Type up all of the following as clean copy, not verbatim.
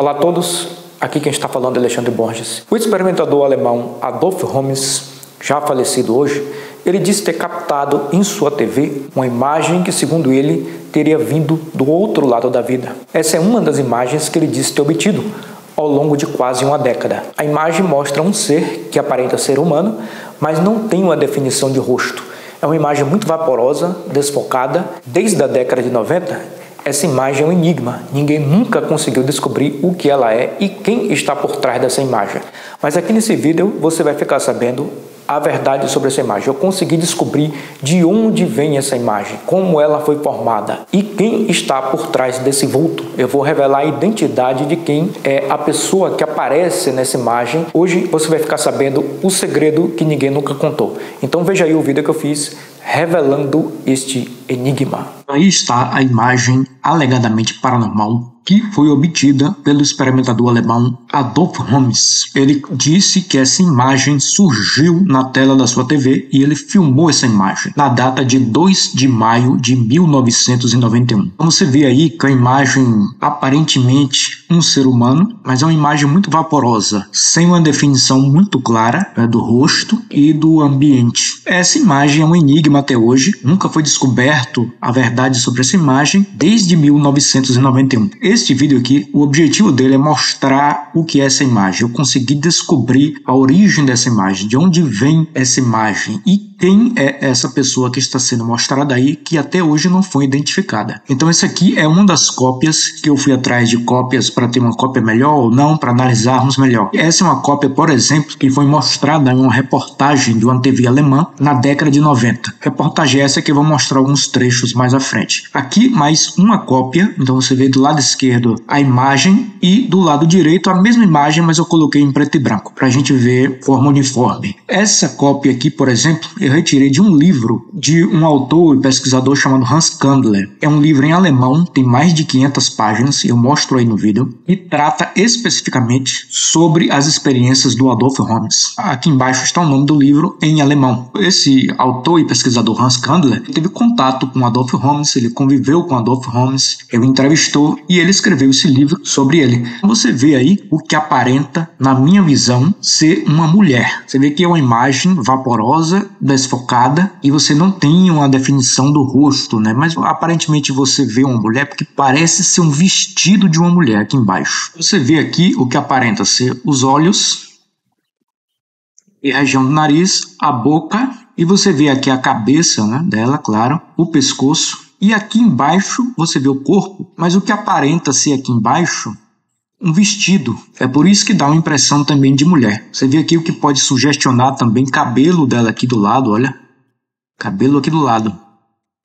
Olá a todos, aqui quem está falando é Alexandre Borges. O experimentador alemão Adolf Holmes, já falecido hoje, ele disse ter captado em sua TV uma imagem que, segundo ele, teria vindo do outro lado da vida. Essa é uma das imagens que ele disse ter obtido ao longo de quase uma década. A imagem mostra um ser que aparenta ser humano, mas não tem uma definição de rosto. É uma imagem muito vaporosa, desfocada. Desde a década de 90, essa imagem é um enigma. Ninguém nunca conseguiu descobrir o que ela é e quem está por trás dessa imagem. Mas aqui nesse vídeo você vai ficar sabendo a verdade sobre essa imagem. Eu consegui descobrir de onde vem essa imagem, como ela foi formada e quem está por trás desse vulto. Eu vou revelar a identidade de quem é a pessoa que aparece nessa imagem. Hoje você vai ficar sabendo o segredo que ninguém nunca contou. Então veja aí o vídeo que eu fiz revelando este enigma. Aí está a imagem alegadamente paranormal que foi obtida pelo experimentador alemão Adolf Holmes. Ele disse que essa imagem surgiu na tela da sua TV e ele filmou essa imagem na data de 2 de maio de 1991. Como você vê aí que a imagem aparentemente um ser humano, mas é uma imagem muito vaporosa, sem uma definição muito clara do rosto e do ambiente. Essa imagem é um enigma até hoje, nunca foi descoberto a verdade sobre essa imagem desde 1991. Este vídeo aqui, o objetivo dele é mostrar o que é essa imagem. Eu consegui descobrir a origem dessa imagem, de onde vem essa imagem e quem é essa pessoa que está sendo mostrada aí, que até hoje não foi identificada. Então essa aqui é uma das cópias, que eu fui atrás de cópias para ter uma cópia melhor ou não, para analisarmos melhor. Essa é uma cópia, por exemplo, que foi mostrada em uma reportagem de uma TV alemã na década de 90. Reportagem essa que eu vou mostrar alguns trechos mais à frente. Aqui mais uma cópia, então você vê do lado esquerdo a imagem e do lado direito a mesma imagem, mas eu coloquei em preto e branco, para a gente ver forma uniforme. Essa cópia aqui, por exemplo, eu retirei de um livro de um autor e pesquisador chamado Hans Kandler. É um livro em alemão, tem mais de 500 páginas, eu mostro aí no vídeo, e trata especificamente sobre as experiências do Adolf Holmes. Aqui embaixo está o nome do livro em alemão. Esse autor e pesquisador Hans Kandler teve contato com Adolf Holmes, ele conviveu com Adolf Holmes, ele o entrevistou e ele escreveu esse livro sobre ele. Você vê aí o que aparenta, na minha visão, ser uma mulher. Você vê que é uma imagem vaporosa, desfocada, e você não tem uma definição do rosto, né? Mas aparentemente você vê uma mulher porque parece ser um vestido de uma mulher aqui embaixo. Você vê aqui o que aparenta ser os olhos e a região do nariz, a boca, e você vê aqui a cabeça, né, dela, claro, o pescoço, e aqui embaixo você vê o corpo, mas o que aparenta ser aqui embaixo um vestido. É por isso que dá uma impressão também de mulher. Você vê aqui o que pode sugestionar também, cabelo dela aqui do lado, olha. Cabelo aqui do lado.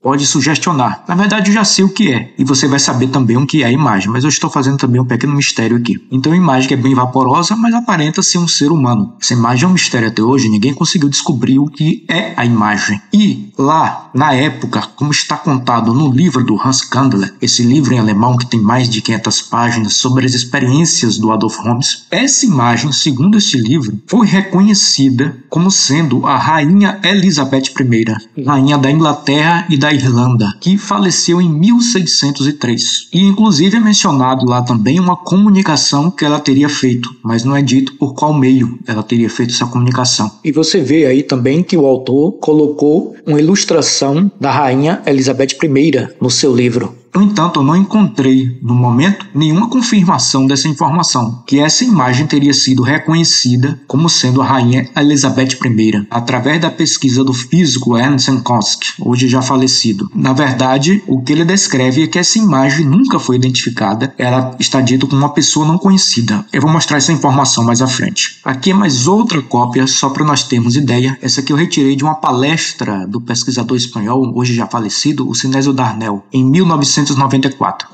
Pode sugestionar. Na verdade, eu já sei o que é. E você vai saber também o que é a imagem. Mas eu estou fazendo também um pequeno mistério aqui. Então, a imagem que é bem vaporosa, mas aparenta ser um ser humano. Essa imagem é um mistério até hoje. Ninguém conseguiu descobrir o que é a imagem. E lá, na época, como está contado no livro do Hans Kandler, esse livro em alemão que tem mais de 500 páginas sobre as experiências do Adolf Holmes, essa imagem, segundo este livro, foi reconhecida como sendo a Rainha Elizabeth I, rainha da Inglaterra e da Irlanda, que faleceu em 1603. E inclusive é mencionado lá também uma comunicação que ela teria feito, mas não é dito por qual meio ela teria feito essa comunicação. E você vê aí também que o autor colocou uma ilustração da Rainha Elizabeth I no seu livro. No entanto, eu não encontrei, no momento, nenhuma confirmação dessa informação, que essa imagem teria sido reconhecida como sendo a Rainha Elizabeth I, através da pesquisa do físico Ernst Jankowski, hoje já falecido. Na verdade, o que ele descreve é que essa imagem nunca foi identificada, ela está dita como uma pessoa não conhecida. Eu vou mostrar essa informação mais à frente. Aqui é mais outra cópia, só para nós termos ideia. Essa aqui eu retirei de uma palestra do pesquisador espanhol, hoje já falecido, o Cínésio Darnell, em 1994.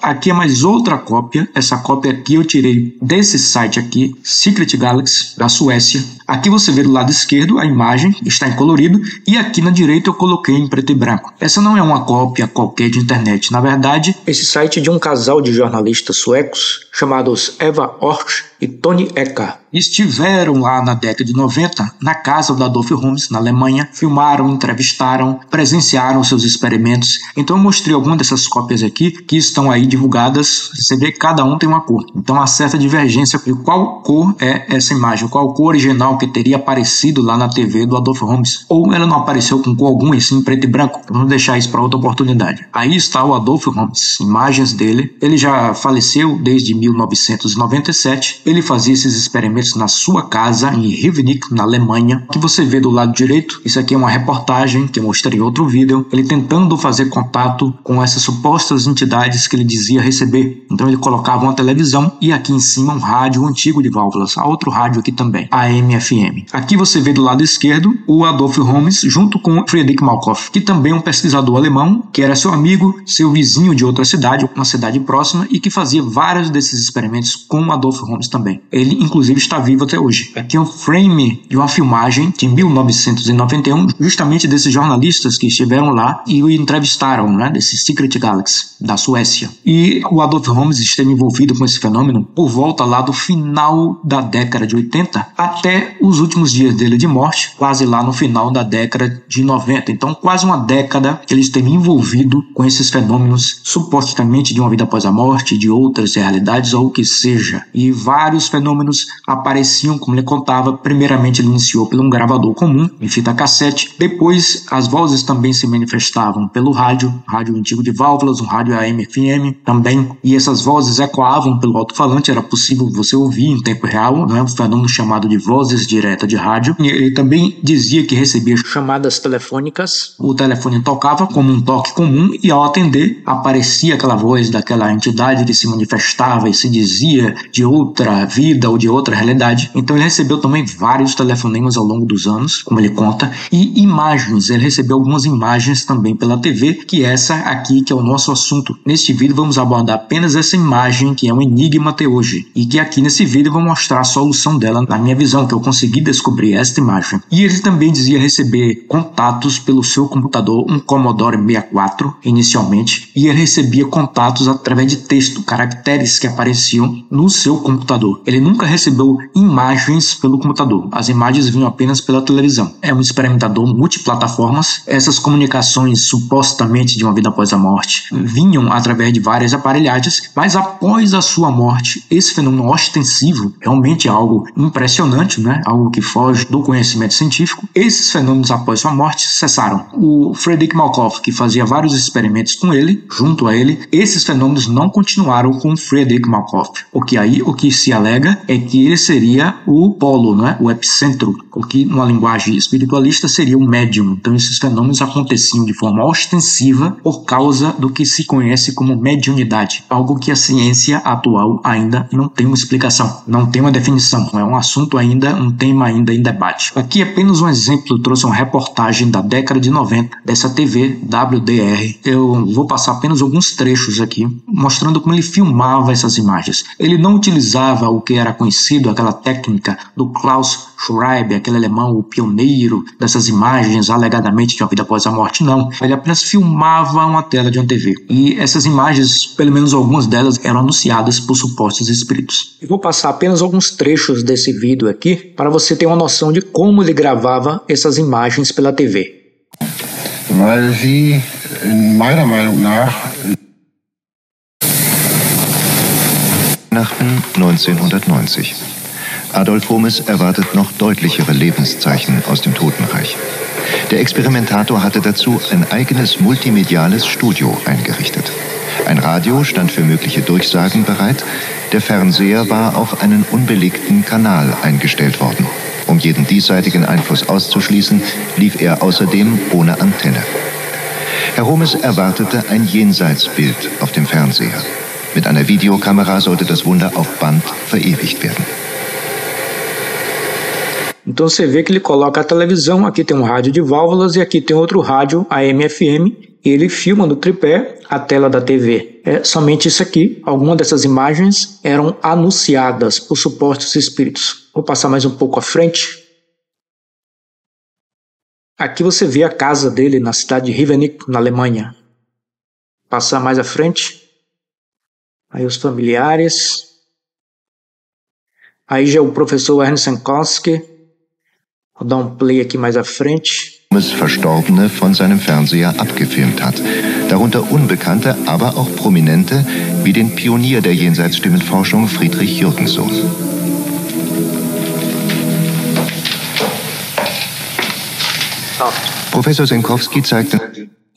Aqui é mais outra cópia. Essa cópia aqui eu tirei desse site aqui, Secret Galaxy, da Suécia. Aqui você vê do lado esquerdo a imagem, está em colorido, e aqui na direita eu coloquei em preto e branco. Essa não é uma cópia qualquer de internet. Na verdade, esse site é de um casal de jornalistas suecos chamados Eva Ort e Tony Ecker. Estiveram lá na década de 90, na casa do Adolf Holmes, na Alemanha, filmaram, entrevistaram, presenciaram seus experimentos. Então eu mostrei algumas dessas cópias aqui, que estão aí divulgadas. Você vê que cada um tem uma cor. Então há certa divergência de qual cor é essa imagem, qual cor original que teria aparecido lá na TV do Adolf Holmes. Ou ela não apareceu com cor alguma, e sim preto e branco. Vamos deixar isso para outra oportunidade. Aí está o Adolf Holmes, imagens dele. Ele já faleceu desde 1997. Ele fazia esses experimentos na sua casa em Rivnik, na Alemanha. Que você vê do lado direito, isso aqui é uma reportagem que eu mostrei em outro vídeo, ele tentando fazer contato com essas supostas entidades que ele dizia receber. Então ele colocava uma televisão e aqui em cima um rádio antigo de válvulas, há outro rádio aqui também, AM/FM. Aqui você vê do lado esquerdo o Adolf Holmes junto com Friedrich Malkoff, que também é um pesquisador alemão, que era seu amigo, seu vizinho de outra cidade, uma cidade próxima, e que fazia vários desses experimentos com o Adolf Holmes também. Ele inclusive está vivo até hoje. Aqui é um frame de uma filmagem de 1991, justamente desses jornalistas que estiveram lá e o entrevistaram, né, desse Secret Galaxy, da Suécia. E o Adolf Holmes esteve envolvido com esse fenômeno por volta lá do final da década de 80 até os últimos dias dele de morte, quase lá no final da década de 90. Então quase uma década que ele esteve envolvido com esses fenômenos, supostamente de uma vida após a morte, de outras realidades ou o que seja. E vários fenômenos apareciam, como ele contava. Primeiramente ele iniciou por um gravador comum, em fita cassete. Depois as vozes também se manifestavam pelo rádio antigo de válvulas, um rádio AM/FM também. E essas vozes ecoavam pelo alto-falante, era possível você ouvir em tempo real, né? Um fenômeno chamado de vozes diretas de rádio. E ele também dizia que recebia chamadas telefônicas. O telefone tocava como um toque comum e ao atender aparecia aquela voz daquela entidade que se manifestava e se dizia de outra vida ou de outra realidade. Então ele recebeu também vários telefonemas ao longo dos anos, como ele conta, e imagens. Ele recebeu algumas imagens também pela TV, que essa aqui que é o nosso assunto. Neste vídeo vamos abordar apenas essa imagem, que é um enigma até hoje, e que aqui nesse vídeo eu vou mostrar a solução dela na minha visão, que eu consegui descobrir esta imagem. E ele também dizia receber contatos pelo seu computador, um Commodore 64 inicialmente, e ele recebia contatos através de texto, caracteres que apareciam no seu computador. Ele nunca recebeu imagens pelo computador, as imagens vinham apenas pela televisão. É um experimentador multiplataformas. Essas comunicações supostamente de uma vida após a morte vinham através de várias aparelhagens, mas após a sua morte, esse fenômeno ostensivo realmente é algo impressionante, né? Algo que foge do conhecimento científico. Esses fenômenos após sua morte cessaram. O Friedrich Malkoff, que fazia vários experimentos com ele, junto a ele, esses fenômenos não continuaram com Friedrich Malkoff. O que se alega é que ele seria o polo, né? O epicentro, o que numa linguagem espiritualista seria o médium. Então esses fenômenos aconteciam de forma ostensiva por causa do que se conhece como mediunidade, algo que a ciência atual ainda não tem uma explicação, não tem uma definição, é um assunto ainda, um tema ainda em debate. Aqui apenas um exemplo, eu trouxe uma reportagem da década de 90 dessa TV WDR. Eu vou passar apenas alguns trechos aqui, mostrando como ele filmava essas imagens. Ele não utilizava o que era conhecido, aquela técnica do Klaus Schwab, aquele alemão, o pioneiro dessas imagens, alegadamente de uma vida após a morte, não. Ele apenas filmava uma tela de uma TV. E essas imagens, pelo menos algumas delas, eram anunciadas por supostos espíritos. Eu vou passar apenas alguns trechos desse vídeo aqui, para você ter uma noção de como ele gravava essas imagens pela TV. Weil sie, in meiner Meinung nach, Weihnachten 1990. Adolf Holmes erwartet noch deutlichere Lebenszeichen aus dem Totenreich. Der Experimentator hatte dazu ein eigenes multimediales Studio eingerichtet. Ein Radio stand für mögliche Durchsagen bereit, der Fernseher war auf einen unbelegten Kanal eingestellt worden. Um jeden diesseitigen Einfluss auszuschließen, lief er außerdem ohne Antenne. Herr Holmes erwartete ein Jenseitsbild auf dem Fernseher. Mit einer Videokamera sollte das Wunder auf Band verewigt werden. Então você vê que ele coloca a televisão, aqui tem um rádio de válvulas e aqui tem outro rádio AM/FM, e ele filma no tripé a tela da TV. É somente isso aqui. Algumas dessas imagens eram anunciadas por supostos espíritos. Vou passar mais um pouco à frente. Aqui você vê a casa dele na cidade de Rivnik, na Alemanha. Passar mais à frente. Aí os familiares. Aí já é o professor Ernst Sankoski. Vou dar um play aqui mais à frente. Verstorbene von seinem Fernseher abgefilmt hat. Darunter Unbekannte, aber auch Prominente, wie den Pionier der Jenseitsstimmenforschung Friedrich Jürgensohn. Professor Senkowski zeigte...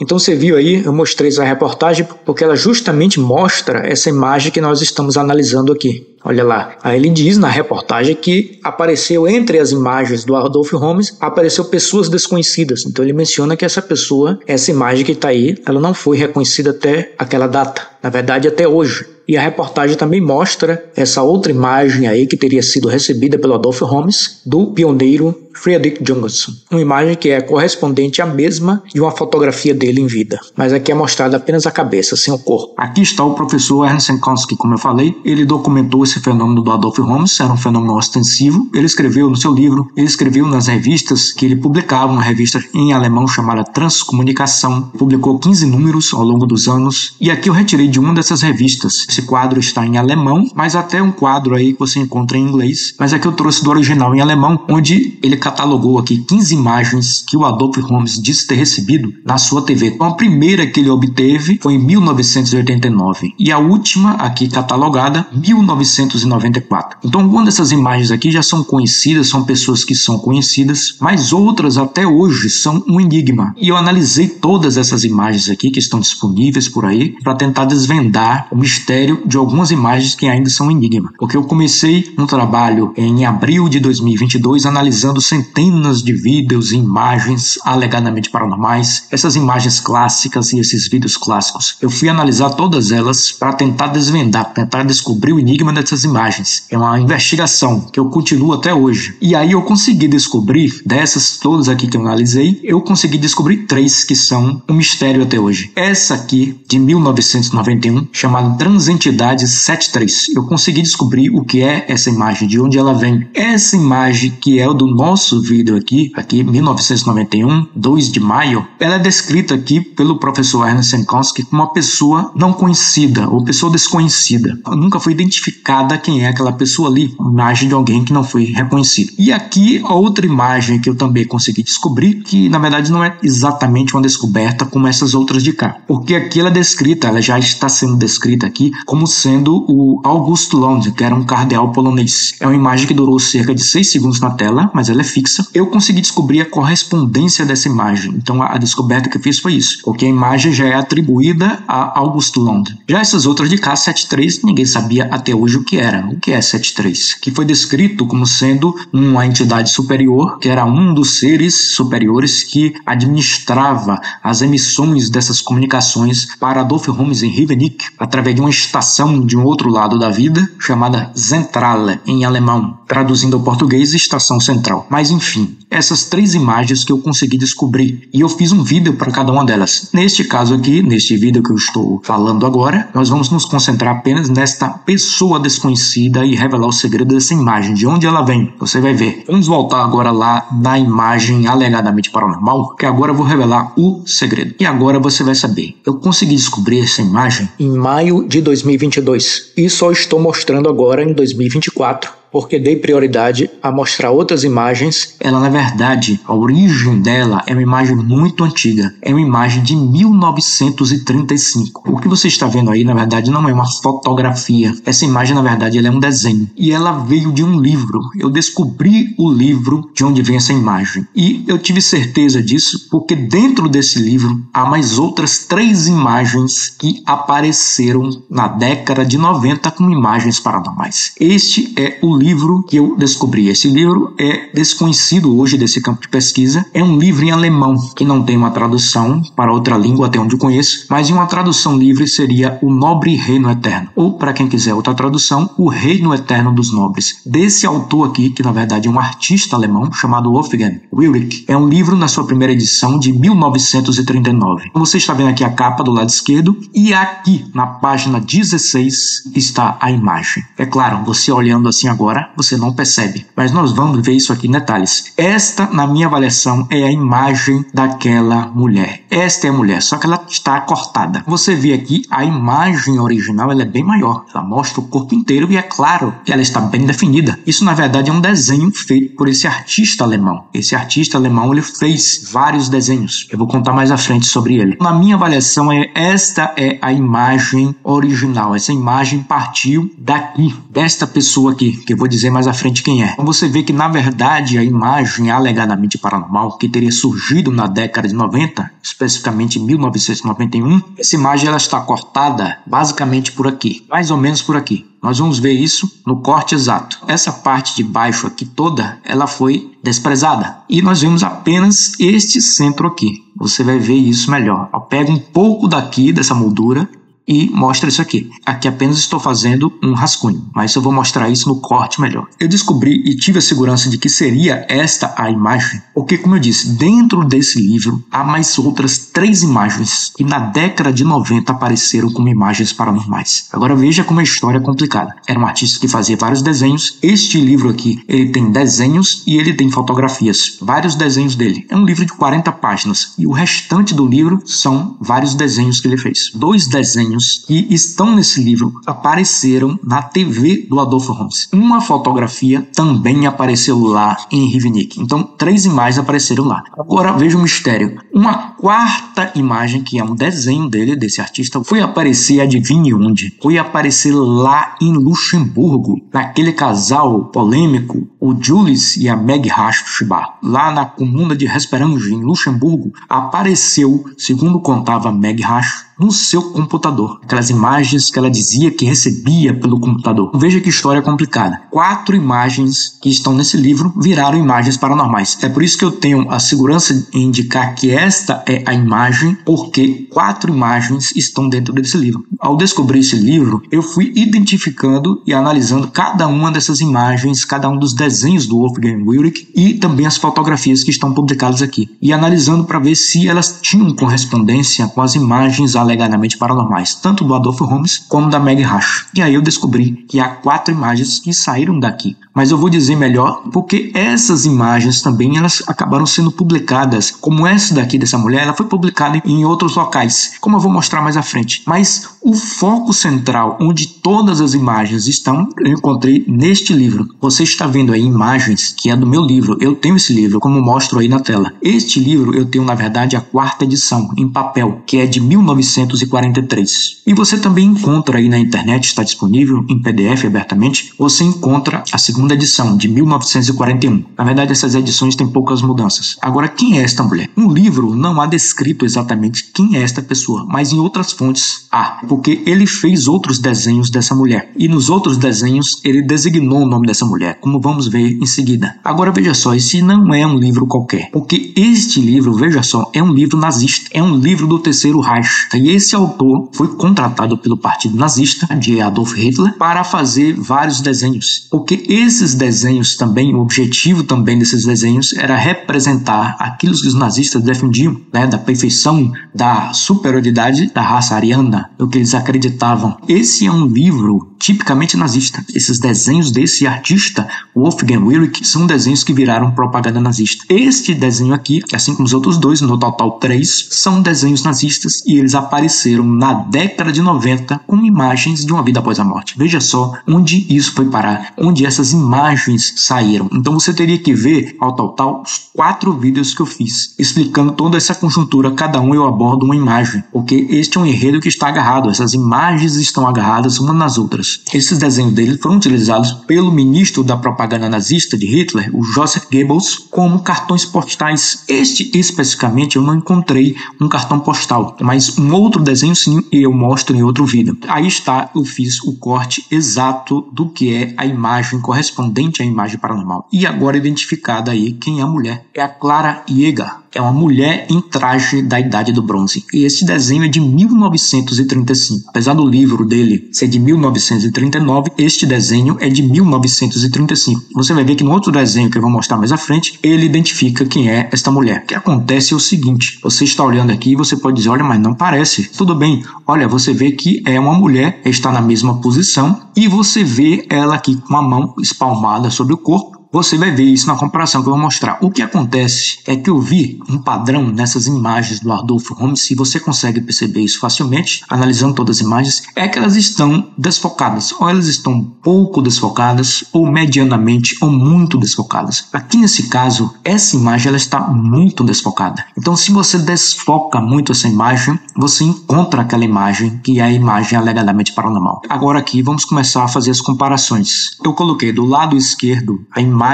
Então você viu aí, eu mostrei essa reportagem porque ela justamente mostra essa imagem que nós estamos analisando aqui. Olha lá, aí ele diz na reportagem que apareceu entre as imagens do Adolph Holmes, apareceu pessoas desconhecidas. Então ele menciona que essa imagem que está aí, ela não foi reconhecida até aquela data, na verdade até hoje. E a reportagem também mostra essa outra imagem aí que teria sido recebida pelo Adolph Holmes, do pioneiro Friedrich Jürgensohn. Uma imagem que é correspondente à mesma de uma fotografia dele em vida. Mas aqui é mostrada apenas a cabeça, sem o corpo. Aqui está o professor Ernst Sankoski, como eu falei. Ele documentou esse fenômeno do Adolph Holmes, era um fenômeno ostensivo. Ele escreveu no seu livro, ele escreveu nas revistas que ele publicava, uma revista em alemão chamada Transcomunicação. Publicou 15 números ao longo dos anos. E aqui eu retirei de uma dessas revistas. Esse quadro está em alemão, mas até um quadro aí que você encontra em inglês. Mas aqui eu trouxe do original em alemão, onde ele catalogou aqui 15 imagens que o Adolph Holmes disse ter recebido na sua TV. Então a primeira que ele obteve foi em 1989 e a última aqui catalogada 1994. Então algumas dessas imagens aqui já são conhecidas, são pessoas que são conhecidas, mas outras até hoje são um enigma. E eu analisei todas essas imagens aqui que estão disponíveis por aí para tentar desvendar o mistério de algumas imagens que ainda são enigma. Porque eu comecei um trabalho em abril de 2022 analisando centenas de vídeos e imagens alegadamente paranormais, essas imagens clássicas e esses vídeos clássicos. Eu fui analisar todas elas para tentar desvendar, tentar descobrir o enigma dessas imagens. É uma investigação que eu continuo até hoje. E aí eu consegui descobrir, dessas todas aqui que eu analisei, eu consegui descobrir 3 que são um mistério até hoje. Essa aqui, de 1991, chamada Transentidade 73. Eu consegui descobrir o que é essa imagem, de onde ela vem. Essa imagem que é o do nosso vídeo aqui 1991, 2 de maio, ela é descrita aqui pelo professor Ernst Sankoski como uma pessoa não conhecida ou pessoa desconhecida. Nunca foi identificada quem é aquela pessoa ali, uma imagem de alguém que não foi reconhecido. E aqui a outra imagem que eu também consegui descobrir, que na verdade não é exatamente uma descoberta como essas outras de cá, porque aqui ela é descrita, ela já está sendo descrita aqui como sendo o August Lund, que era um cardeal polonês. É uma imagem que durou cerca de 6 segundos na tela, mas ela é fixa. Eu consegui descobrir a correspondência dessa imagem, então a descoberta que eu fiz foi isso, porque a imagem já é atribuída a August Lund. Já essas outras de cá, 73, ninguém sabia até hoje o que era. O que é 73? Que foi descrito como sendo uma entidade superior, que era um dos seres superiores que administrava as emissões dessas comunicações para Adolph Holmes em Rivenick, através de uma estação de um outro lado da vida, chamada Zentrale, em alemão, traduzindo ao português, estação central. Mas enfim, essas 3 imagens que eu consegui descobrir, e eu fiz um vídeo para cada uma delas. Neste caso aqui, neste vídeo que eu estou falando agora, nós vamos nos concentrar apenas nesta pessoa desconhecida e revelar o segredo dessa imagem, de onde ela vem, você vai ver. Vamos voltar agora lá na imagem alegadamente paranormal, que agora eu vou revelar o segredo. E agora você vai saber. Eu consegui descobrir essa imagem em maio de 2022 e só estou mostrando agora em 2024. Porque dei prioridade a mostrar outras imagens. Ela, na verdade, a origem dela é uma imagem muito antiga. É uma imagem de 1935. O que você está vendo aí, na verdade, não é uma fotografia. Essa imagem, na verdade, ela é um desenho. E ela veio de um livro. Eu descobri o livro de onde vem essa imagem. E eu tive certeza disso porque dentro desse livro há mais outras 3 imagens que apareceram na década de 90 como imagens paranormais. Este é o livro que eu descobri. Esse livro é desconhecido hoje desse campo de pesquisa. É um livro em alemão, que não tem uma tradução para outra língua, até onde eu conheço, mas em uma tradução livre seria O Nobre Reino Eterno. Ou, para quem quiser outra tradução, O Reino Eterno dos Nobres. Desse autor aqui, que na verdade é um artista alemão, chamado Wolfgang Wilrich. É um livro na sua primeira edição de 1939. Você está vendo aqui a capa do lado esquerdo, e aqui, na página 16, está a imagem. É claro, você olhando assim agora, hora você não percebe. Mas nós vamos ver isso aqui em detalhes. Esta, na minha avaliação, é a imagem daquela mulher. Esta é a mulher, só que ela está cortada. Você vê aqui, a imagem original ela é bem maior. Ela mostra o corpo inteiro e é claro que ela está bem definida. Isso, na verdade, é um desenho feito por esse artista alemão. Esse artista alemão, ele fez vários desenhos. Eu vou contar mais à frente sobre ele. Na minha avaliação, esta é a imagem original. Essa imagem partiu daqui, desta pessoa aqui, que eu vou dizer mais à frente quem é. Então você vê que, na verdade, a imagem alegadamente paranormal, que teria surgido na década de 90, especificamente em 1991, essa imagem ela está cortada basicamente por aqui, mais ou menos por aqui. Nós vamos ver isso no corte exato. Essa parte de baixo aqui toda, ela foi desprezada. E nós vemos apenas este centro aqui. Você vai ver isso melhor. Eu pego um pouco daqui, dessa moldura, e mostra isso aqui. Aqui apenas estou fazendo um rascunho, mas eu vou mostrar isso no corte melhor. Eu descobri e tive a segurança de que seria esta a imagem, porque, como eu disse, dentro desse livro há mais outras 3 imagens que na década de 90 apareceram como imagens paranormais. Agora veja como a história é complicada. Era um artista que fazia vários desenhos. Este livro aqui, ele tem desenhos e ele tem fotografias. Vários desenhos dele. É um livro de 40 páginas e o restante do livro são vários desenhos que ele fez. 2 desenhos que estão nesse livro apareceram na TV do Adolfo Holmes. Uma fotografia também apareceu lá em Rivnik. Então, 3 imagens apareceram lá. Agora, veja o mistério. Uma 4ª imagem, que é um desenho dele, desse artista, foi aparecer, adivinhe onde? Foi aparecer lá em Luxemburgo, naquele casal polêmico, o Julius e a Meg Raschbach. Lá na comuna de Hesperange, em Luxemburgo, apareceu, segundo contava Meg Rasch, no seu computador. Aquelas imagens que ela dizia que recebia pelo computador. Veja que história complicada. 4 imagens que estão nesse livro viraram imagens paranormais. É por isso que eu tenho a segurança em indicar que esta é a imagem, porque 4 imagens estão dentro desse livro. Ao descobrir esse livro, eu fui identificando e analisando cada uma dessas imagens, cada um dos desenhos do Wolfgang Wierich e também as fotografias que estão publicadas aqui. E analisando para ver se elas tinham correspondência com as imagens alegadamente paranormais, tanto do Adolfo Holmes como da Meg Rasch. E aí eu descobri que há 4 imagens que saíram daqui. Mas eu vou dizer melhor, porque essas imagens também elas acabaram sendo publicadas, como essa daqui dessa mulher, ela foi publicada em outros locais, como eu vou mostrar mais à frente. Mas o foco central, onde todas as imagens estão, eu encontrei neste livro. Você está vendo aí imagens que é do meu livro. Eu tenho esse livro, como mostro aí na tela. Este livro eu tenho, na verdade, a 4ª edição, em papel, que é de 1943. E você também encontra aí na internet, está disponível em PDF abertamente, você encontra a 2ª edição, de 1941. Na verdade, essas edições têm poucas mudanças. Agora, quem é esta mulher? No livro não há descrito exatamente quem é esta pessoa, mas em outras fontes há, porque ele fez outros desenhos dessa mulher. E nos outros desenhos ele designou o nome dessa mulher, como vamos ver em seguida. Agora veja só, esse não é um livro qualquer, porque este livro, veja só, é um livro nazista, é um livro do Terceiro Reich. E esse autor foi contratado pelo partido nazista de Adolf Hitler para fazer vários desenhos, porque esses desenhos também, o objetivo também desses desenhos era representar aquilo que os nazistas defendiam, né, da perfeição, da superioridade da raça ariana, o que eles acreditavam. Esse é um livro tipicamente nazista. Esses desenhos desse artista, Wolfgang Wierich, são desenhos que viraram propaganda nazista. Este desenho aqui, assim como os outros 2, no total 3, são desenhos nazistas e eles apareceram na década de 90 como imagens de uma vida após a morte. Veja só onde isso foi parar, onde essas imagens saíram. Então você teria que ver, ao total, os 4 vídeos que eu fiz, explicando toda essa conjuntura. Cada um eu abordo uma imagem, porque este é um enredo que está agarrado. Essas imagens estão agarradas umas nas outras. Esses desenhos dele foram utilizados pelo ministro da propaganda nazista de Hitler, o Joseph Goebbels, como cartões postais. Este, especificamente, eu não encontrei um cartão postal, mas um outro desenho sim, e eu mostro em outro vídeo. Aí está, eu fiz o corte exato do que é a imagem correspondente à imagem paranormal. E agora identificada aí quem é a mulher. É a Clara Jäger. É uma mulher em traje da Idade do Bronze. E esse desenho é de 1935. Apesar do livro dele ser de 1939, este desenho é de 1935. Você vai ver que no outro desenho que eu vou mostrar mais à frente, ele identifica quem é esta mulher. O que acontece é o seguinte, você está olhando aqui e você pode dizer, olha, mas não parece. Tudo bem, olha, você vê que é uma mulher, está na mesma posição, e você vê ela aqui com a mão espalmada sobre o corpo. Você vai ver isso na comparação que eu vou mostrar. O que acontece é que eu vi um padrão nessas imagens do Adolfo Holmes, se você consegue perceber isso facilmente, analisando todas as imagens, é que elas estão desfocadas. Ou elas estão pouco desfocadas, ou medianamente, ou muito desfocadas. Aqui nesse caso, essa imagem ela está muito desfocada. Então, se você desfoca muito essa imagem, você encontra aquela imagem que é a imagem alegadamente paranormal. Agora aqui, vamos começar a fazer as comparações. Eu coloquei do lado esquerdo a imagem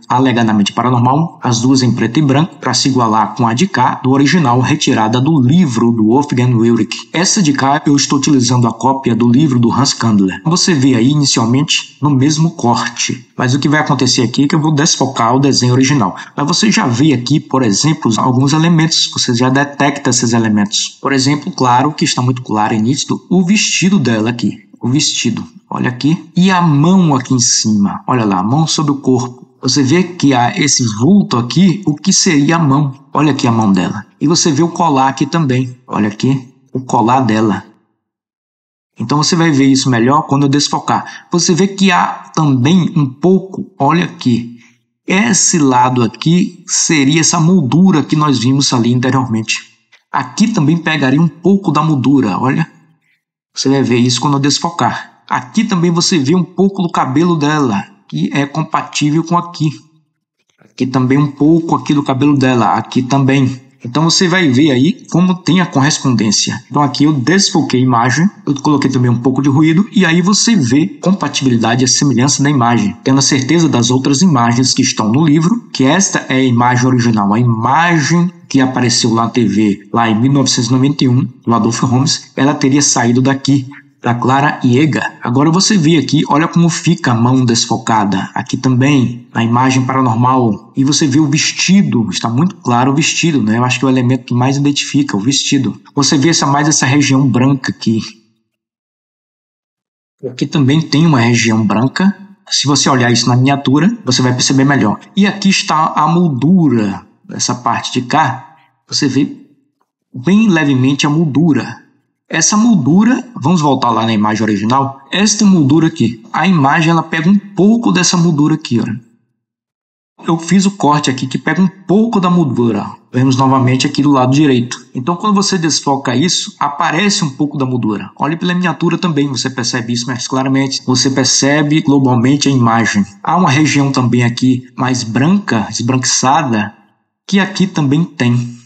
alegadamente paranormal, as duas em preto e branco, para se igualar com a de cá, do original, retirada do livro do Wolfgang Wilrich. Essa de cá, eu estou utilizando a cópia do livro do Hans Kandler. Você vê aí, inicialmente, no mesmo corte. Mas o que vai acontecer aqui é que eu vou desfocar o desenho original. Mas você já vê aqui, por exemplo, alguns elementos. Você já detecta esses elementos. Por exemplo, claro, que está muito claro e nítido, o vestido dela aqui. O vestido. Olha aqui. E a mão aqui em cima. Olha lá, a mão sobre o corpo. Você vê que há esse vulto aqui, o que seria a mão. Olha aqui a mão dela. E você vê o colar aqui também. Olha aqui, o colar dela. Então você vai ver isso melhor quando eu desfocar. Você vê que há também um pouco, olha aqui. Esse lado aqui seria essa moldura que nós vimos ali anteriormente. Aqui também pegaria um pouco da moldura, olha. Você vai ver isso quando eu desfocar. Aqui também você vê um pouco do cabelo dela, que é compatível com aqui. Aqui também um pouco aqui do cabelo dela, aqui também. Então você vai ver aí como tem a correspondência. Então aqui eu desfoquei a imagem, eu coloquei também um pouco de ruído, e aí você vê compatibilidade e a semelhança da imagem, tendo a certeza das outras imagens que estão no livro, que esta é a imagem original, a imagem que apareceu lá na TV, lá em 1991, do Adolfo Holmes, ela teria saído daqui, da Clara Yeager. Agora você vê aqui, olha como fica a mão desfocada. Aqui também, na imagem paranormal. E você vê o vestido, está muito claro o vestido, né? Eu acho que é o elemento que mais identifica, o vestido. Você vê mais essa região branca aqui. Aqui também tem uma região branca. Se você olhar isso na miniatura, você vai perceber melhor. E aqui está a moldura. Essa parte de cá, você vê bem levemente a moldura. Essa moldura, vamos voltar lá na imagem original, esta moldura aqui, a imagem ela pega um pouco dessa moldura aqui, ó. Eu fiz o corte aqui que pega um pouco da moldura, vemos novamente aqui do lado direito. Então quando você desfoca isso, aparece um pouco da moldura. Olhe pela miniatura também, você percebe isso mais claramente, você percebe globalmente a imagem. Há uma região também aqui mais branca, esbranquiçada, que aqui também tem.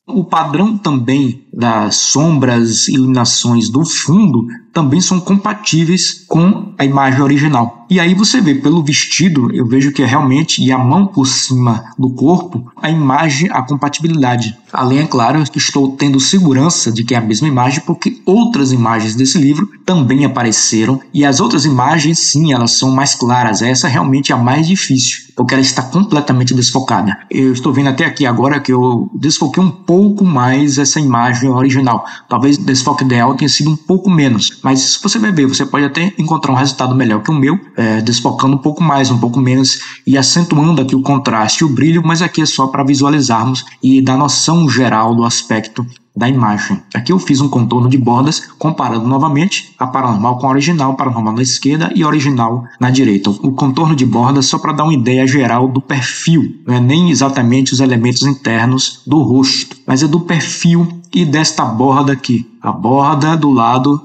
O padrão também das sombras e iluminações do fundo também são compatíveis com a imagem original. E aí você vê pelo vestido, eu vejo que é realmente, e a mão por cima do corpo, a imagem, a compatibilidade. Além, é claro, que estou tendo segurança de que é a mesma imagem, porque outras imagens desse livro também apareceram, e as outras imagens, sim, elas são mais claras. Essa realmente é a mais difícil, porque ela está completamente desfocada. Eu estou vendo até aqui agora que eu desfoquei um pouco mais essa imagem original. Talvez o desfoque ideal tenha sido um pouco menos, mas isso você vai ver, você pode até encontrar um resultado melhor que o meu, desfocando um pouco mais, um pouco menos, e acentuando aqui o contraste e o brilho, mas aqui é só para visualizarmos e dar noção geral do aspecto da imagem. Aqui eu fiz um contorno de bordas, comparando novamente a paranormal com a original, paranormal na esquerda e a original na direita. O contorno de bordas só para dar uma ideia geral do perfil, não é nem exatamente os elementos internos do rosto, mas é do perfil e desta borda aqui. A borda do lado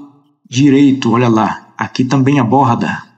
direito, olha lá, aqui também a borda.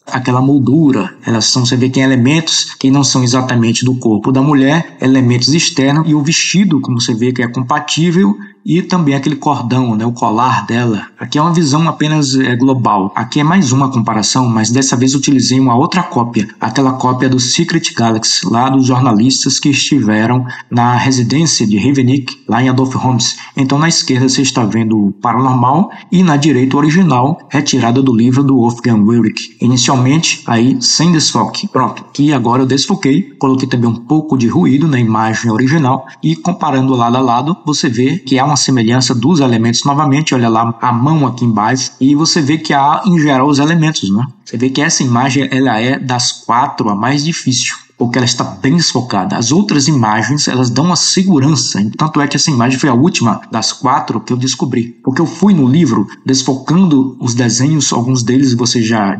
Aquela moldura, você vê que tem elementos que não são exatamente do corpo da mulher, elementos externos, e o vestido, como você vê que é compatível, e também aquele cordão, né, o colar dela. Aqui é uma visão apenas global. Aqui é mais uma comparação, mas dessa vez eu utilizei uma outra cópia, aquela cópia do Secret Galaxy, lá dos jornalistas que estiveram na residência de Ravenik, lá em Adolfo Holmes. Então na esquerda você está vendo o paranormal e na direita o original, retirada do livro do Wolfgang Wilrich. Inicialmente inicialmente aí sem desfoque. Pronto, aqui agora eu desfoquei, coloquei também um pouco de ruído na imagem original e comparando lado a lado, você vê que há uma semelhança dos elementos novamente, olha lá a mão aqui embaixo e você vê que há em geral os elementos, né? Você vê que essa imagem ela é das 4 a mais difícil, porque ela está bem desfocada. As outras imagens, elas dão uma segurança. Tanto é que essa imagem foi a última das 4 que eu descobri. Porque eu fui no livro desfocando os desenhos, alguns deles você já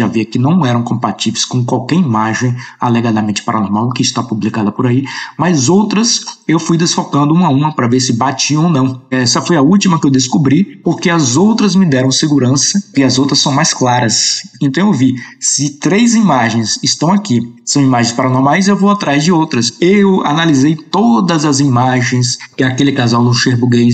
vê que não eram compatíveis com qualquer imagem alegadamente paranormal que está publicada por aí, mas outras eu fui desfocando uma a uma para ver se batiam ou não. Essa foi a última que eu descobri, porque as outras me deram segurança e as outras são mais claras. Então eu vi, se 3 imagens estão aqui, são imagens paranormais, eu vou atrás de outras. Eu analisei todas as imagens que aquele casal no Cherbourg,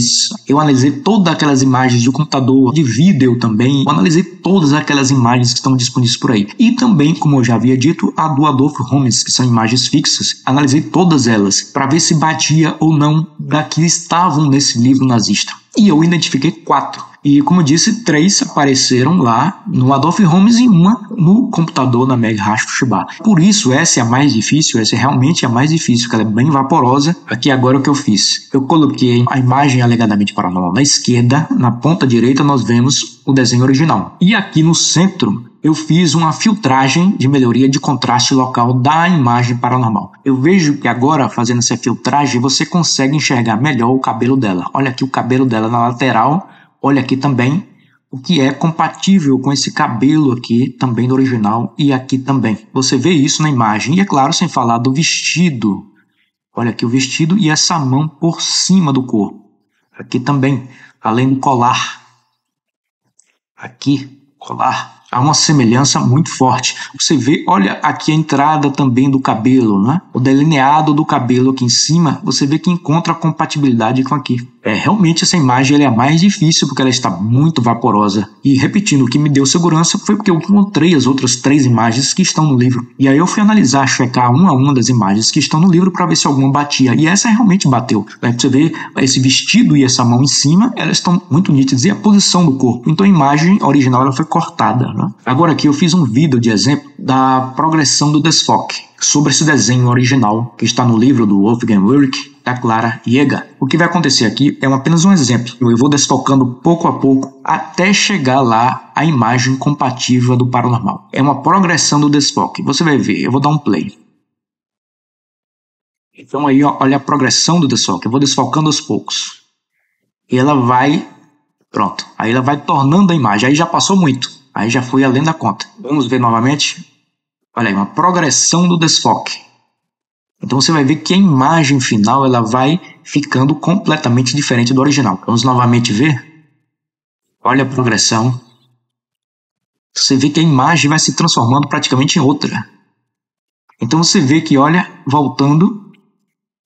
eu analisei todas aquelas imagens de computador, de vídeo também, eu analisei todas aquelas imagens que estão disponíveis por aí. E também, como eu já havia dito, a do Adolfo Holmes, que são imagens fixas, analisei todas elas para ver se batia ou não da que estavam nesse livro nazista. E eu identifiquei 4. E, como eu disse, 3 apareceram lá no Adolfo Holmes e uma no computador da Meg Hashtushba. Por isso, essa é a mais difícil, essa é realmente a mais difícil, porque ela é bem vaporosa. Aqui agora o que eu fiz? Eu coloquei a imagem alegadamente paranormal na esquerda, na ponta direita nós vemos o desenho original. E aqui no centro, eu fiz uma filtragem de melhoria de contraste local da imagem paranormal. Eu vejo que agora, fazendo essa filtragem, você consegue enxergar melhor o cabelo dela. Olha aqui o cabelo dela na lateral, olha aqui também o que é compatível com esse cabelo aqui, também do original, e aqui também. Você vê isso na imagem, e é claro, sem falar do vestido. Olha aqui o vestido e essa mão por cima do corpo. Aqui também, além do colar. Aqui, colar. Há uma semelhança muito forte. Você vê, olha aqui a entrada também do cabelo, né? O delineado do cabelo aqui em cima, você vê que encontra compatibilidade com aqui. Realmente essa imagem ela é a mais difícil porque ela está muito vaporosa. E repetindo, o que me deu segurança foi porque eu encontrei as outras 3 imagens que estão no livro. E aí eu fui analisar, checar uma a uma das imagens que estão no livro para ver se alguma batia. E essa realmente bateu. Você vê esse vestido e essa mão em cima, elas estão muito nítidas. E a posição do corpo. Então a imagem original ela foi cortada, né? Agora aqui eu fiz um vídeo de exemplo da progressão do desfoque sobre esse desenho original que está no livro do Wolfgang Wöhrich, da Clara Jäger. O que vai acontecer aqui é apenas um exemplo. Eu vou desfocando pouco a pouco até chegar lá a imagem compatível do paranormal. É uma progressão do desfoque. Você vai ver, eu vou dar um play. Então aí, olha a progressão do desfoque. Eu vou desfocando aos poucos. E ela vai, pronto. Aí ela vai tornando a imagem. Aí já passou muito. Aí já foi além da conta. Vamos ver novamente. Olha aí, uma progressão do desfoque. Então você vai ver que a imagem final ela vai ficando completamente diferente do original. Vamos novamente ver. Olha a progressão. Você vê que a imagem vai se transformando praticamente em outra. Então você vê que, olha, voltando,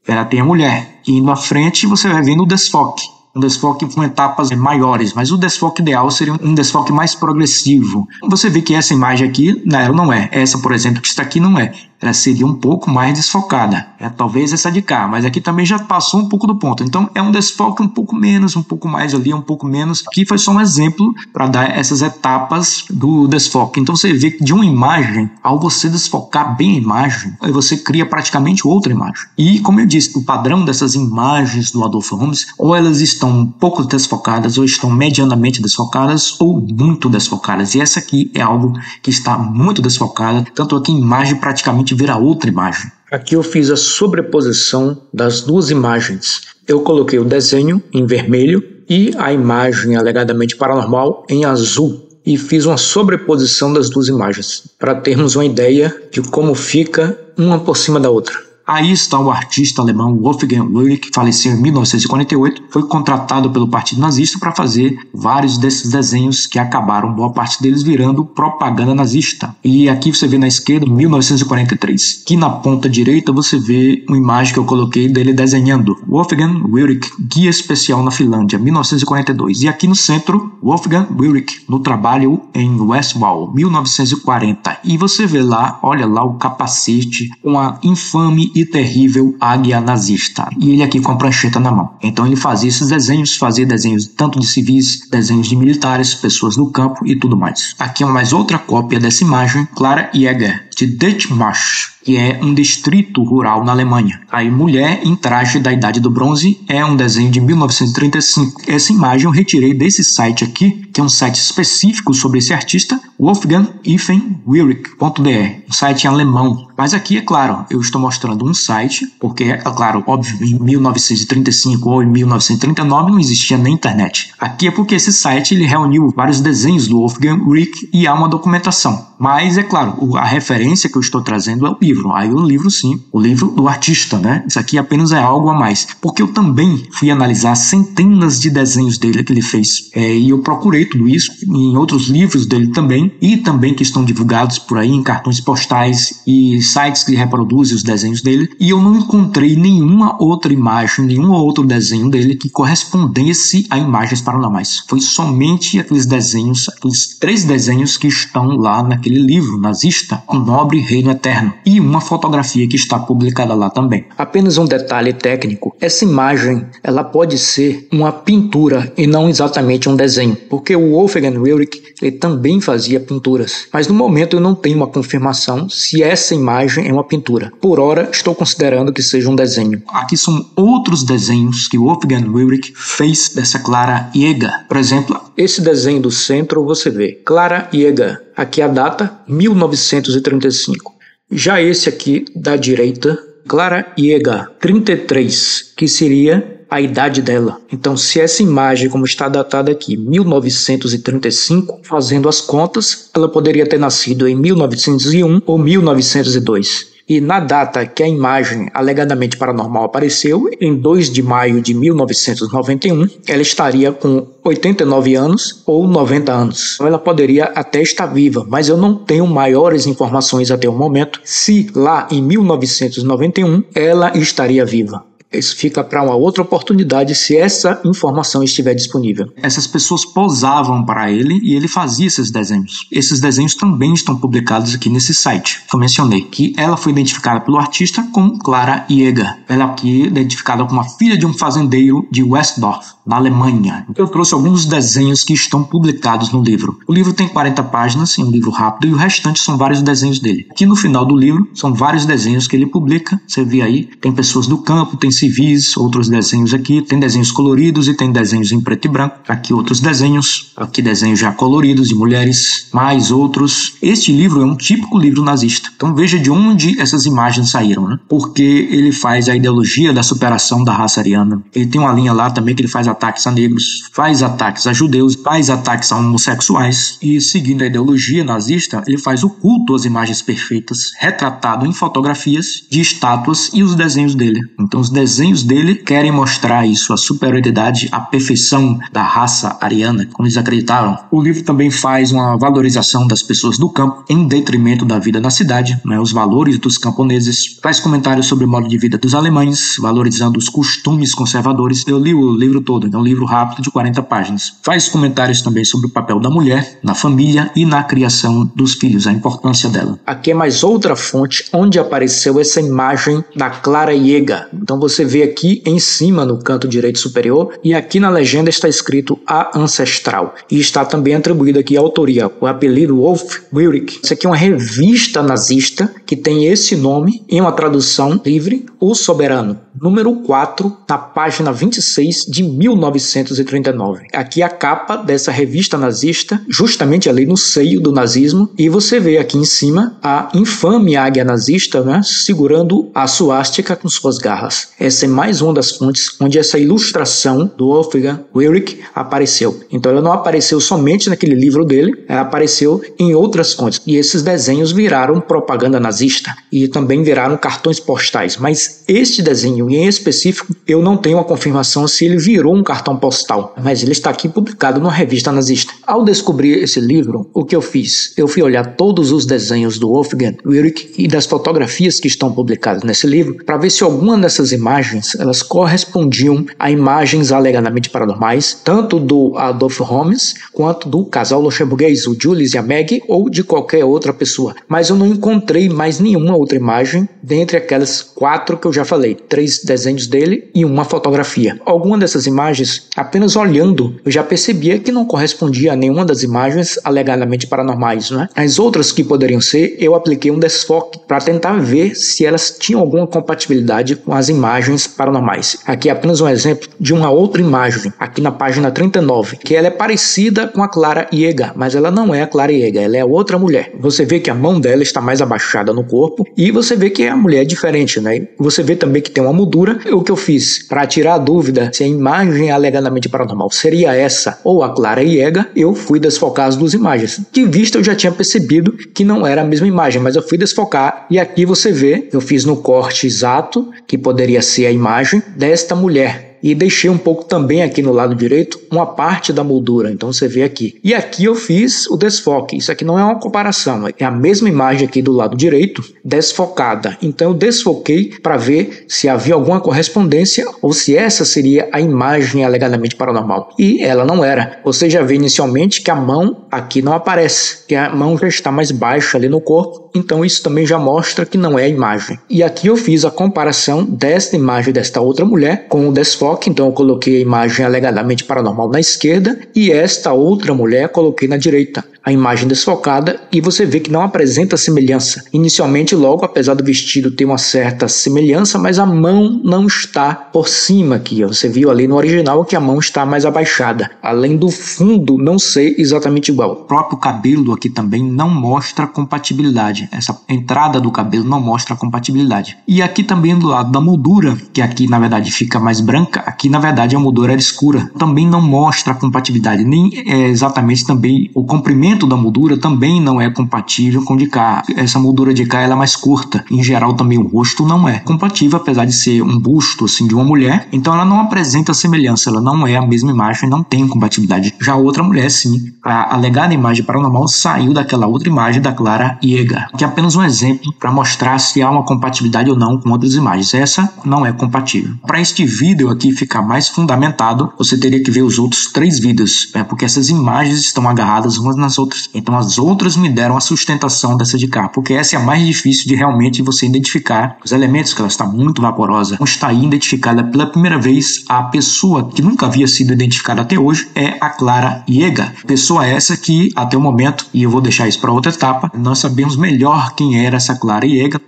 ela tem a mulher. E indo à frente você vai vendo o desfoque. Um desfoque com etapas maiores, mas o desfoque ideal seria um desfoque mais progressivo. Você vê que essa imagem aqui, ela não é. Essa, por exemplo, que está aqui não é. Ela seria um pouco mais desfocada. Talvez essa de cá, mas aqui também já passou um pouco do ponto. Então é um desfoque um pouco menos, um pouco mais ali, um pouco menos. Aqui foi só um exemplo para dar essas etapas do desfoque. Então você vê que de uma imagem, ao você desfocar bem a imagem, aí você cria praticamente outra imagem. E como eu disse, o padrão dessas imagens do Adolfo Holmes, ou elas estão um pouco desfocadas, ou estão medianamente desfocadas, ou muito desfocadas. E essa aqui é algo que está muito desfocada, tanto é que a imagem praticamente vira outra imagem. Aqui eu fiz a sobreposição das 2 imagens. Eu coloquei o desenho em vermelho e a imagem alegadamente paranormal em azul. E fiz uma sobreposição das 2 imagens, para termos uma ideia de como fica uma por cima da outra. Aí está o artista alemão Wolfgang Wöhrich, que faleceu em 1948, foi contratado pelo Partido Nazista para fazer vários desses desenhos que acabaram, boa parte deles, virando propaganda nazista. E aqui você vê na esquerda, 1943. Aqui na ponta direita você vê uma imagem que eu coloquei dele desenhando. Wolfgang Wöhrich, Guia Especial na Finlândia, 1942. E aqui no centro, Wolfgang Wöhrich, no trabalho em Westwall, 1940. E você vê lá, olha lá o capacete com a infame e e terrível águia nazista. E ele aqui com a prancheta na mão. Então ele fazia esses desenhos, fazia desenhos tanto de civis, desenhos de militares, pessoas no campo e tudo mais. Aqui é mais outra cópia dessa imagem, Clara Jäger, de Dithmarsch, que é um distrito rural na Alemanha. Aí, mulher em traje da Idade do Bronze é um desenho de 1935. Essa imagem eu retirei desse site aqui, que é um site específico sobre esse artista, wolfgang-wilrich.de, um site em alemão. Mas aqui, é claro, eu estou mostrando um site, porque, é claro, óbvio, em 1935 ou em 1939 não existia nem internet. Aqui é porque esse site ele reuniu vários desenhos do Wolfgang Wilrich e há uma documentação. Mas, é claro, a referência que eu estou trazendo é o livro. Aí o livro, sim, o livro do artista, né? Isso aqui apenas é algo a mais. Porque eu também fui analisar centenas de desenhos dele que ele fez. E eu procurei tudo isso em outros livros dele também. E também que estão divulgados por aí em cartões postais e sites que reproduzem os desenhos dele. E eu não encontrei nenhuma outra imagem, nenhum outro desenho dele que correspondesse a imagens paranormais. Foi somente aqueles desenhos, aqueles 3 desenhos que estão lá naquele livro nazista, O Nobre Reino Eterno. E uma fotografia que está publicada lá também. Apenas um detalhe técnico, essa imagem ela pode ser uma pintura e não exatamente um desenho, porque o Wolfgang Wilrich ele também fazia pinturas, mas no momento eu não tenho uma confirmação se essa imagem é uma pintura. Por ora, estou considerando que seja um desenho. Aqui são outros desenhos que o Wolfgang Wilrich fez dessa Clara Jäger. Por exemplo, esse desenho do centro você vê, Clara Jäger, aqui a data 1935. Já esse aqui da direita, Clara Jäger, 33, que seria a idade dela. Então, se essa imagem, como está datada aqui, 1935, fazendo as contas, ela poderia ter nascido em 1901 ou 1902. E na data que a imagem alegadamente paranormal apareceu, em 2 de maio de 1991, ela estaria com 89 anos ou 90 anos. Então ela poderia até estar viva, mas eu não tenho maiores informações até o momento se lá em 1991 ela estaria viva. Isso fica para uma outra oportunidade se essa informação estiver disponível. Essas pessoas posavam para ele e ele fazia esses desenhos. Esses desenhos também estão publicados aqui nesse site que eu mencionei, que ela foi identificada pelo artista como Clara Jäger. Ela aqui é identificada como a filha de um fazendeiro de Westdorf, na Alemanha. Eu trouxe alguns desenhos que estão publicados no livro. O livro tem 40 páginas, é um livro rápido, e o restante são vários desenhos dele. Aqui no final do livro são vários desenhos que ele publica. Você vê aí, tem pessoas do campo, tem civis, outros desenhos aqui, tem desenhos coloridos e tem desenhos em preto e branco. Aqui outros desenhos, aqui desenhos já coloridos de mulheres, mais outros. Este livro é um típico livro nazista. Então veja de onde essas imagens saíram, né? Porque ele faz a ideologia da superação da raça ariana. Ele tem uma linha lá também que ele faz ataques a negros, faz ataques a judeus, faz ataques a homossexuais e, seguindo a ideologia nazista, ele faz o culto às imagens perfeitas, retratado em fotografias de estátuas e os desenhos dele. Então os desenhos dele querem mostrar isso, a superioridade, a perfeição da raça ariana, como eles acreditavam. O livro também faz uma valorização das pessoas do campo em detrimento da vida na cidade, né, os valores dos camponeses, faz comentários sobre o modo de vida dos alemães, valorizando os costumes conservadores. Eu li o livro todo, é um livro rápido de 40 páginas. Faz comentários também sobre o papel da mulher na família e na criação dos filhos, a importância dela. Aqui é mais outra fonte onde apareceu essa imagem da Clara Jäger. Então você vê aqui em cima no canto direito superior e aqui na legenda está escrito A Ancestral e está também atribuído aqui a autoria, o apelido Wolf Wilrich. Isso aqui é uma revista nazista que tem esse nome em uma tradução livre, O Soberano, número 4, na página 26 de 1939. Aqui a capa dessa revista nazista, justamente ali no seio do nazismo, e você vê aqui em cima a infame águia nazista, né, segurando a suástica com suas garras. Essa é mais uma das fontes onde essa ilustração do Wolfgang Wilrich apareceu. Então ela não apareceu somente naquele livro dele, ela apareceu em outras fontes. E esses desenhos viraram propaganda nazista e também viraram cartões postais. Mas este desenho desenho, e em específico eu não tenho a confirmação se ele virou um cartão postal, mas ele está aqui publicado numa revista nazista. Ao descobrir esse livro, o que eu fiz? Eu fui olhar todos os desenhos do Wolfgang Wierich e das fotografias que estão publicadas nesse livro para ver se alguma dessas imagens elas correspondiam a imagens alegadamente paranormais, tanto do Adolf Holmes quanto do casal luxemburguês, o Julius e a Maggie, ou de qualquer outra pessoa. Mas eu não encontrei mais nenhuma outra imagem dentre aquelas 4 que eu já falei, 3 desenhos dele e uma fotografia. Alguma dessas imagens, apenas olhando, eu já percebia que não correspondia a nenhuma das imagens alegadamente paranormais, né? As outras que poderiam ser, eu apliquei um desfoque para tentar ver se elas tinham alguma compatibilidade com as imagens paranormais. Aqui é apenas um exemplo de uma outra imagem, aqui na página 39, que ela é parecida com a Clara Yeager, mas ela não é a Clara Yeager, ela é outra mulher. Você vê que a mão dela está mais abaixada no corpo e você vê que a mulher é diferente, né? Você vê também que tem uma moldura. O que eu fiz para tirar a dúvida se a imagem alegadamente paranormal seria essa ou a Clara Yeager, eu fui desfocar as 2 imagens. De vista eu já tinha percebido que não era a mesma imagem, mas eu fui desfocar e aqui você vê, eu fiz no corte exato que poderia ser a imagem desta mulher. E deixei um pouco também aqui no lado direito uma parte da moldura, então você vê aqui. E aqui eu fiz o desfoque, isso aqui não é uma comparação, é a mesma imagem aqui do lado direito, desfocada. Então eu desfoquei para ver se havia alguma correspondência ou se essa seria a imagem alegadamente paranormal. E ela não era. Você já vê inicialmente que a mão aqui não aparece, que a mão já está mais baixa ali no corpo, então isso também já mostra que não é a imagem. E aqui eu fiz a comparação desta imagem desta outra mulher com o desfoque. Então eu coloquei a imagem alegadamente paranormal na esquerda e esta outra mulher coloquei na direita, a imagem desfocada, e você vê que não apresenta semelhança. Inicialmente, logo, apesar do vestido ter uma certa semelhança, mas a mão não está por cima aqui. Você viu ali no original que a mão está mais abaixada, além do fundo não ser exatamente igual. O próprio cabelo aqui também não mostra compatibilidade. Essa entrada do cabelo não mostra compatibilidade. E aqui também do lado da moldura, que aqui na verdade fica mais branca, aqui na verdade a moldura era escura, também não mostra compatibilidade, nem exatamente também o comprimento da moldura também não é compatível com o de cá. Essa moldura de cá ela é mais curta, em geral também o rosto não é compatível, apesar de ser um busto assim de uma mulher, então ela não apresenta semelhança, ela não é a mesma imagem, não tem compatibilidade. Já a outra mulher sim, a alegada imagem paranormal saiu daquela outra imagem da Clara Yeager, que é apenas um exemplo para mostrar se há uma compatibilidade ou não com outras imagens. Essa não é compatível. Para este vídeo aqui ficar mais fundamentado, você teria que ver os outros 3 vídeos, porque essas imagens estão agarradas umas nas outras. Então as outras me deram a sustentação dessa de cá, porque essa é a mais difícil de realmente você identificar os elementos, que ela está muito vaporosa. Então está aí identificada pela primeira vez a pessoa que nunca havia sido identificada até hoje, é a Clara Yeager. Pessoa essa que até o momento, e eu vou deixar isso para outra etapa, nós sabemos melhor quem era essa Clara Yeager.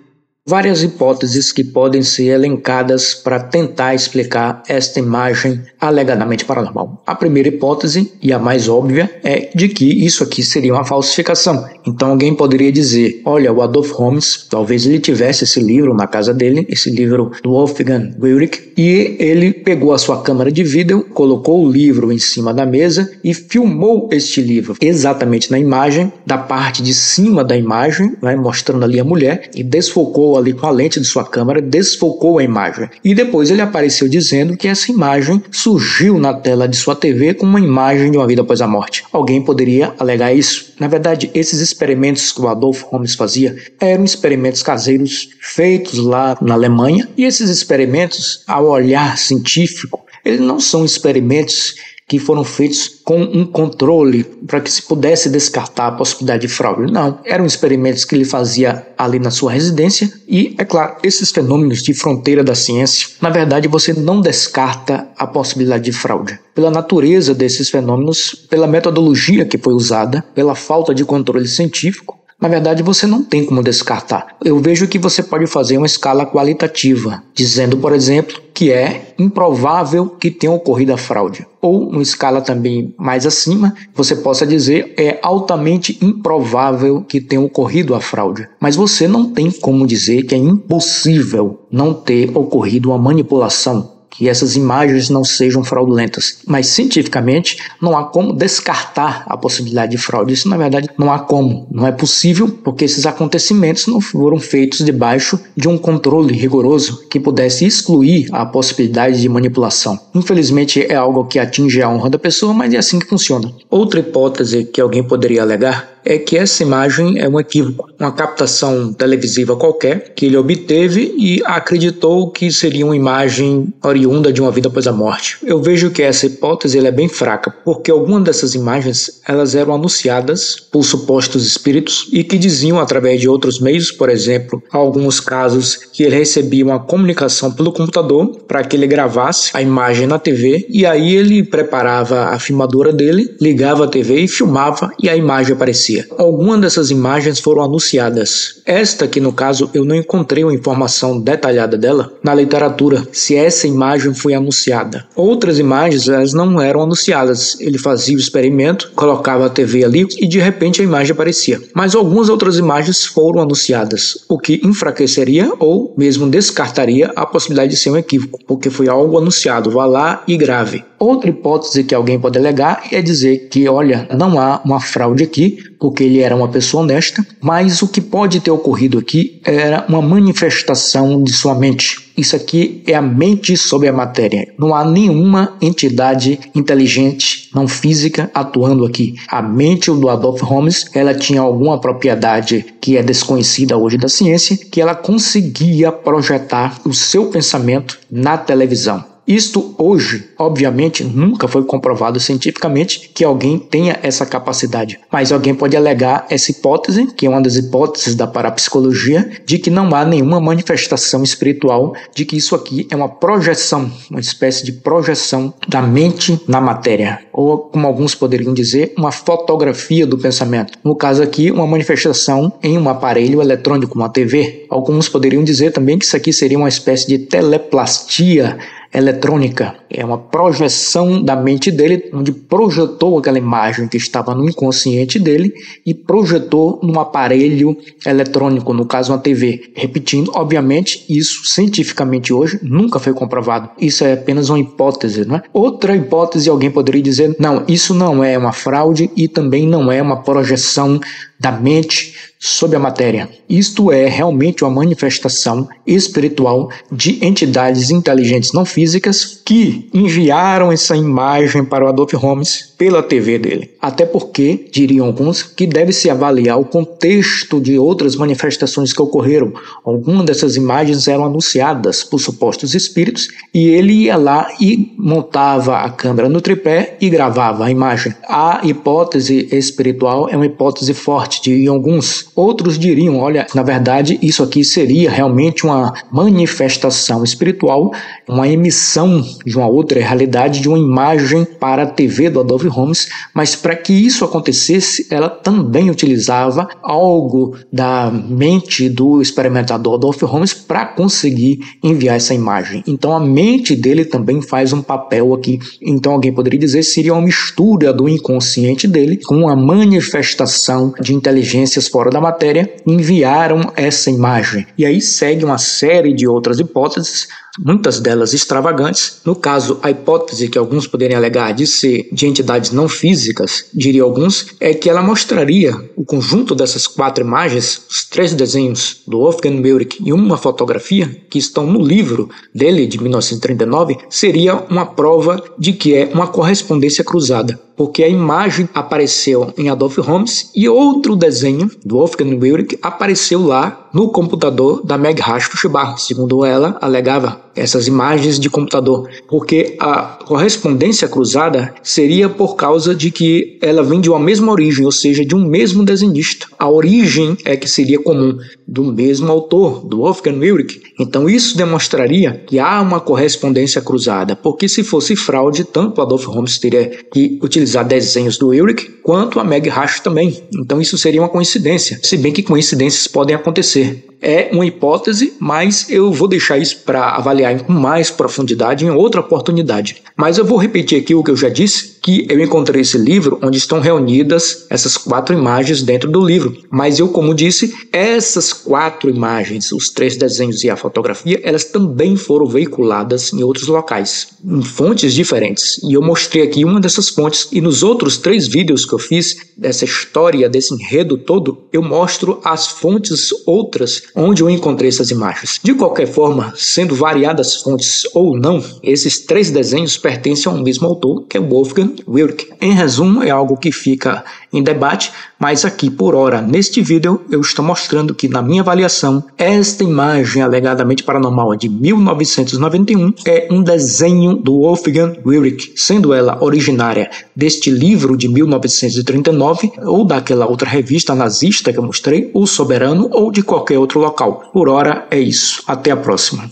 Várias hipóteses que podem ser elencadas para tentar explicar esta imagem alegadamente paranormal. A primeira hipótese, e a mais óbvia, é de que isso aqui seria uma falsificação. Então alguém poderia dizer, olha, o Adolf Holmes, talvez ele tivesse esse livro na casa dele, esse livro do Wolfgang Wierich, e ele pegou a sua câmera de vídeo, colocou o livro em cima da mesa e filmou este livro exatamente na imagem, da parte de cima da imagem, né, mostrando ali a mulher, e desfocou ali com a lente de sua câmera, desfocou a imagem. E depois ele apareceu dizendo que essa imagem surgiu na tela de sua TV como uma imagem de uma vida após a morte. Alguém poderia alegar isso? Na verdade, esses experimentos que o Adolf Holmes fazia eram experimentos caseiros feitos lá na Alemanha, e esses experimentos, ao olhar científico, eles não são experimentos que foram feitos com um controle para que se pudesse descartar a possibilidade de fraude. Não, eram experimentos que ele fazia ali na sua residência e, é claro, esses fenômenos de fronteira da ciência, na verdade você não descarta a possibilidade de fraude. Pela natureza desses fenômenos, pela metodologia que foi usada, pela falta de controle científico, na verdade você não tem como descartar. Eu vejo que você pode fazer uma escala qualitativa, dizendo, por exemplo, que é improvável que tenha ocorrido a fraude. Ou, uma escala também mais acima, você possa dizer é altamente improvável que tenha ocorrido a fraude. Mas você não tem como dizer que é impossível não ter ocorrido uma manipulação. que essas imagens não sejam fraudulentas. Mas cientificamente não há como descartar a possibilidade de fraude. Isso, na verdade, não há como. Não é possível, porque esses acontecimentos não foram feitos debaixo de um controle rigoroso que pudesse excluir a possibilidade de manipulação. Infelizmente é algo que atinge a honra da pessoa, mas é assim que funciona. Outra hipótese que alguém poderia alegar é que essa imagem é um equívoco, uma captação televisiva qualquer que ele obteve e acreditou que seria uma imagem oriunda de uma vida após a morte. Eu vejo que essa hipótese é bem fraca, porque algumas dessas imagens elas eram anunciadas por supostos espíritos e que diziam através de outros meios, por exemplo, alguns casos que ele recebia uma comunicação pelo computador para que ele gravasse a imagem na TV e aí ele preparava a filmadora dele, ligava a TV e filmava e a imagem aparecia. Algumas dessas imagens foram anunciadas. Esta aqui, no caso, eu não encontrei uma informação detalhada dela na literatura, se essa imagem foi anunciada. Outras imagens, elas não eram anunciadas. Ele fazia o experimento, colocava a TV ali e de repente a imagem aparecia. Mas algumas outras imagens foram anunciadas, o que enfraqueceria ou mesmo descartaria a possibilidade de ser um equívoco, porque foi algo anunciado, vá lá e grave. Outra hipótese que alguém pode alegar é dizer que, olha, não há uma fraude aqui, porque ele era uma pessoa honesta, mas o que pode ter ocorrido aqui era uma manifestação de sua mente. Isso aqui é a mente sobre a matéria. Não há nenhuma entidade inteligente, não física, atuando aqui. A mente do Adolph Holmes, ela tinha alguma propriedade que é desconhecida hoje da ciência, que ela conseguia projetar o seu pensamento na televisão. Isto hoje, obviamente, nunca foi comprovado cientificamente que alguém tenha essa capacidade. Mas alguém pode alegar essa hipótese, que é uma das hipóteses da parapsicologia, de que não há nenhuma manifestação espiritual, de que isso aqui é uma projeção, uma espécie de projeção da mente na matéria. Ou, como alguns poderiam dizer, uma fotografia do pensamento. No caso aqui, uma manifestação em um aparelho eletrônico, uma TV. Alguns poderiam dizer também que isso aqui seria uma espécie de teleplastia eletrônica, é uma projeção da mente dele, onde projetou aquela imagem que estava no inconsciente dele e projetou num aparelho eletrônico, no caso uma TV. Repetindo, obviamente, isso cientificamente hoje nunca foi comprovado. Isso é apenas uma hipótese, não é? Outra hipótese, alguém poderia dizer, não, isso não é uma fraude e também não é uma projeção da mente sobre a matéria. Isto é realmente uma manifestação espiritual de entidades inteligentes não físicas que enviaram essa imagem para o Adolph Holmes pela TV dele. Até porque, diriam alguns, que deve-se avaliar o contexto de outras manifestações que ocorreram. Algumas dessas imagens eram anunciadas por supostos espíritos e ele ia lá e montava a câmera no tripé e gravava a imagem. A hipótese espiritual é uma hipótese forte, diriam alguns. Outros diriam, olha, na verdade isso aqui seria realmente uma manifestação espiritual, uma emissão de uma outra realidade, de uma imagem para a TV do Adolph Holmes, mas para que isso acontecesse, ela também utilizava algo da mente do experimentador Adolph Holmes para conseguir enviar essa imagem. Então a mente dele também faz um papel aqui. Então alguém poderia dizer que seria uma mistura do inconsciente dele com uma manifestação de inteligências fora da matéria, enviaram essa imagem. E aí segue uma série de outras hipóteses, muitas delas extravagantes. No caso, a hipótese que alguns poderiam alegar de ser de entidades não físicas, diria alguns, é que ela mostraria o conjunto dessas 4 imagens, os 3 desenhos do Wolfgang Mehring e uma fotografia que estão no livro dele de 1939, seria uma prova de que é uma correspondência cruzada, porque a imagem apareceu em Adolph Holmes e outro desenho do Wolfgang Mehring apareceu lá no computador da Meg Rasch-Feuerbach, segundo ela alegava, essas imagens de computador, porque a correspondência cruzada seria por causa de que ela vem de uma mesma origem, ou seja, de um mesmo desenhista. A origem é que seria comum, do mesmo autor, do Wolfgang Mehring. Então isso demonstraria que há uma correspondência cruzada, porque se fosse fraude, tanto Adolph Holmes teria que utilizar desenhos do Mehring, quanto a Meg Rasch também. Então isso seria uma coincidência, se bem que coincidências podem acontecer. É uma hipótese, mas eu vou deixar isso para avaliar com mais profundidade em outra oportunidade. Mas eu vou repetir aqui o que eu já disse, que eu encontrei esse livro onde estão reunidas essas 4 imagens dentro do livro. Mas eu, como disse, essas 4 imagens, os 3 desenhos e a fotografia, elas também foram veiculadas em outros locais, em fontes diferentes. E eu mostrei aqui uma dessas fontes, e nos outros 3 vídeos que eu fiz dessa história, desse enredo todo, eu mostro as fontes outras onde eu encontrei essas imagens. De qualquer forma, sendo variadas fontes ou não, esses 3 desenhos pertencem a um mesmo autor, que é Wolfgang Wilke. Em resumo, é algo que fica em debate, mas aqui por hora, neste vídeo, eu estou mostrando que, na minha avaliação, esta imagem alegadamente paranormal de 1991 é um desenho do Wolfgang Wilke, sendo ela originária deste livro de 1939 ou daquela outra revista nazista que eu mostrei, O Soberano, ou de qualquer outro local. Por hora é isso. Até a próxima.